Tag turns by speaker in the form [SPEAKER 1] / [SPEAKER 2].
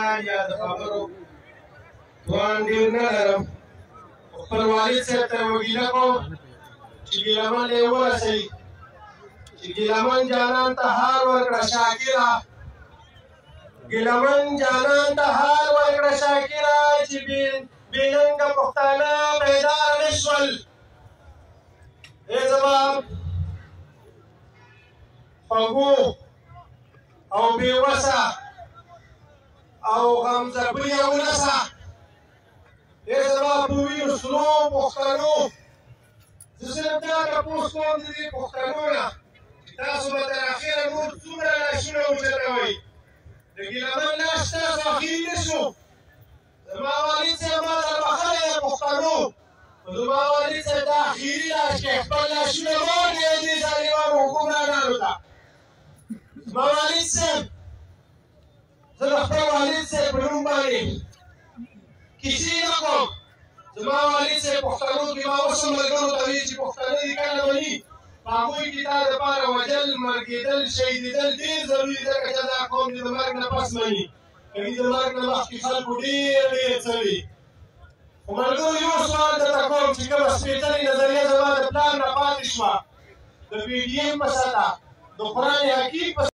[SPEAKER 1] بیان یا د خبرو توان ډېر نه لرم. خپل والد صاحب ته یې وګیله کوم چې ګیلمن یې ورسوي، چې ګیلمن جانان ته حال ورکړه شاکره، ګیلمن جانان ته حال ورکړه شاکره، چې بې ننګه پښتانه بیداره نه شول. ای زما خوږو او بېوسه او غمزبونې ولسه، ای زما په وینو سرو پښتنو، زه صرف دا تپوس کوم د دې پښتنو نه چې تاسو به تر اخره نور څومره لاشونه اوچتوئ؟ د ګیلمن لاس تاسو اخري نه شو. زما والد صاحب ما ته بخښلی دی پښتنو، خو زما والد صاحب دا اخري لاس دی، خپل لاسونه مه ورکوئ دې ظالمانو حکمرانانو ته. زما والد صاحب، زه د خپل والد صاحب په نوم باندې کیسې نه کوم. زما والد صاحب پښتنو کې ما اوس هم ملګرو ته ویلي چې پښتانه دې کله مني، په هغوی کې تا دپاره وژل، مرګېدل، شهیدېدل ډېر ضروري دی، ځکه چې دا قوم دې د مرګ نه پس مني. که دې د مرګ نه مخکې خلکو ډېر ډېر څه وي. خو ملګرو یو سوال درته کوم چې کومه سپېڅلې نظریه زما د پلار نه پاتې شوه د پي ډي ایم په سطحه، د قرآن حکیم په